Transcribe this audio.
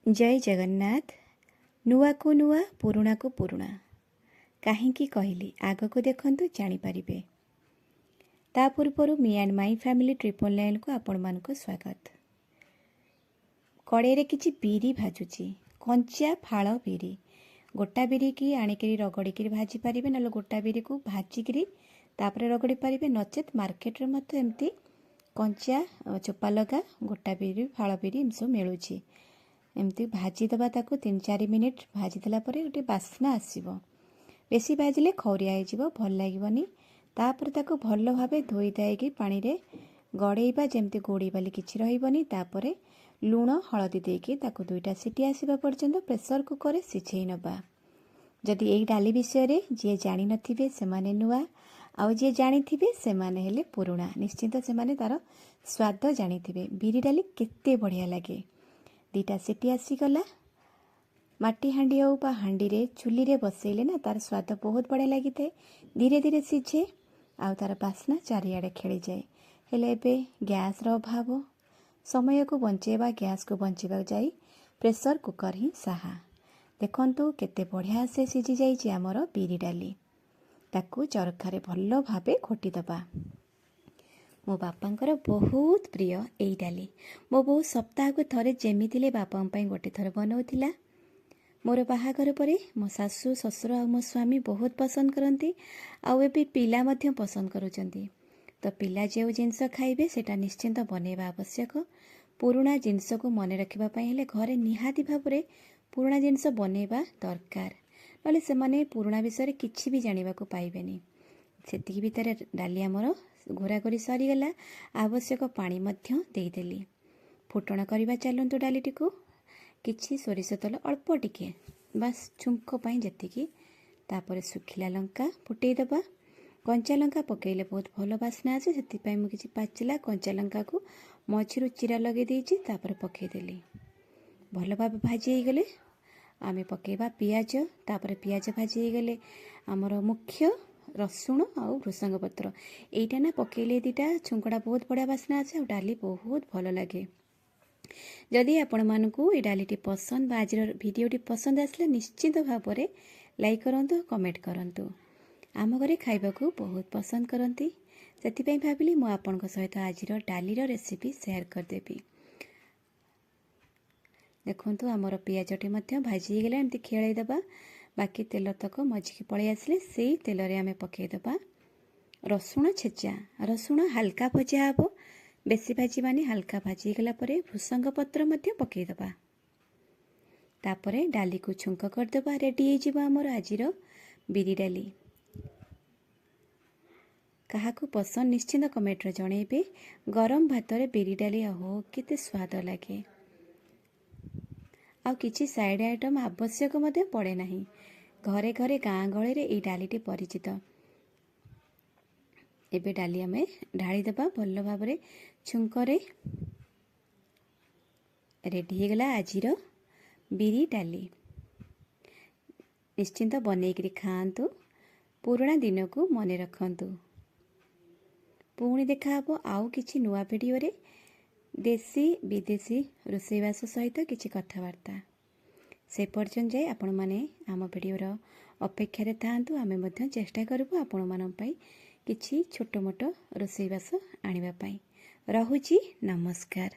जय जगन्नाथ। नुआ को नुआ पुरुणा को पुरुणा कहीं कहली आग को देखु जानीपारे। ता पूर्व मी एंड माई फैमिली 999 को आपण मानक स्वागत। कड़े किछि बिरी भाजुची, कंचा फाड़ बिरी। गोटा बिरी की आनिकी रगड़ी भाजी पारे, ना गोटा बिरी को भाजिकी तापर रगड़ी पारे, नचेत मार्केट रे मत एमती कंचा चोपा लगा गोटा बिरी फाड़ बिरी एम सब मिलूँ। एमती भाजीदबा ताको 3-4 मिनिट भाजीदेला गोटे बास्ना आसब। बेसी भाजिले खौरिया हो भल लगे। तापर ताको भल भाव धोई दाइकी पानी रे गड़ेबा जमती गोड़ी बाली किछि रहिबनी। तापर लुण हलदी देकी ताको 2टा सीटी आसीबा पर्यंत प्रेसर कुकर सिझेई नबा। जदि एई डाली विषय रे जे जानि नथिबे सेमाने नुआ, आउ जे जानिथिबे सेमाने हेले पुरुणा। निश्चिंत सेमाने तार स्वाद जानिथिबे। बिरी डाली केते बढ़िया लगे। 2टा सीटी आसीगला। माटी हांडी हो बा हांडी रे चुली रे बसैले ना तार स्वाद बहुत बढ़िया लगी थे। धीरे धीरे सीझे आउ तार बास्ना चारिआडे खेली जाए। हेले एबे गैस रो अभाव, समय को बंचेबा गैस को बंचेबा जाई प्रेसर कुकर ही साहा। देखंतु केते बढ़िया से सीझी जाइए आमर बिरी डाली। ताकू चरखारे भल भावे घोटी दबा। मो बापांकर बहुत प्रिय एई डाली। मो बहु सप्ताह को थरे जेमितिले बापा गोटे थर बनाउथिला। मोर बाहाघर परे मो सासु ससुर आ मो स्वामी बहुत पसंद करती। आउ एबे पिला मध्य पसंद करूचंती। तो पिला जो जिनस खाइबे सेटा निश्चिंत बनेबा आवश्यक। पुरुणा जिनस को मन रखिबा पई हेले घरे निहाती भाबरे पुरुणा जिनस बनेबा दरकार। नले से माने पुरुणा विषय किछि भी जानिबा को पाइबेनी। सेतिकी भितर डाली आमर घोरा करी सरीगला। आवश्यक पानी मध्य देदेली। फुटण करवा चलतु डालीटी को किछि सोरिष तेल अल्प टिके बास छुंक पाई जेतिकी। तापर सुखिला लंका फुटई दबा। कंचा लंका पकेइले बहुत भल बास्ना आसे। सेतिपाई मु किछि पाचिला कंचा लंका को मझिरु चिरा लगे देइछि। तापर पकेइदेली। भल भाव भाजी हो गले आमे पकेइबा पियाज। तापर पियाज भाजी हो गले आमर मुख्य रसुण आउ भृसंग पत्र एटा ना पकेले 2टा छुंकड़ा बहुत बढ़िया बास्ना आसे। और डाली बहुत भल लगे। जदि आपण मानकू ए डालीटी पसंद बा आज भिडियोटी पसंद आसले निश्चित भाव में लाइक करंतु, कमेंट करंतु। आम घरे खाइबाकू बहुत पसंद करती। सेतिपई भाबिली मु आपनक सहित आज डालीर रेसिपी शेयर करदेबी। देखंतु आमर पियाजटी मध्य भाजी गला एमती खेलई दबा। बाकी तेल तक मझिकी पलि आसले से तेल रे आमे पकेइदबा रसुण छेचा। रसुण हल्का भजा हे, बेसी भाजी मानी हल्का भाजी गला परे भृसंग पत्र मध्य पकेइदबा। तापरे डाली को छुंक करदबा। रेडी हो जिवो आमर आजिर बिरी डाली। काहाकू पसंद निश्चिंत कमेंट रे जणेबे। गरम भात रे बिरी डाली आहो केते स्वाद लागे। आउ किछि साइड आइटम आवश्यक मध्य पड़े नाही। घरे घरे गाँ गहली रे एई डालीटी परिचित। एबे डाली आमे ढाली दबा भल भाबरे छुंकरे। रेडी हो गला आजिर बिरी डाली। निश्चिंत बनेइकरी खाआंतु। पुराना दिन को मने रखंतु। पुणी देखा हबो आउ किछि नुआ वीडियो रे देशी विदेशी रोषेईवास सहित किछि कथबार्ता। से पर्यंत जाए आपण माने आम वीडियोर अपेक्षा थांतु। आमे मध्य चेष्टा करबो आपण मानन पई किछि छोट मोट रोषेईवास आनिबा पई। रहुछि नमस्कार।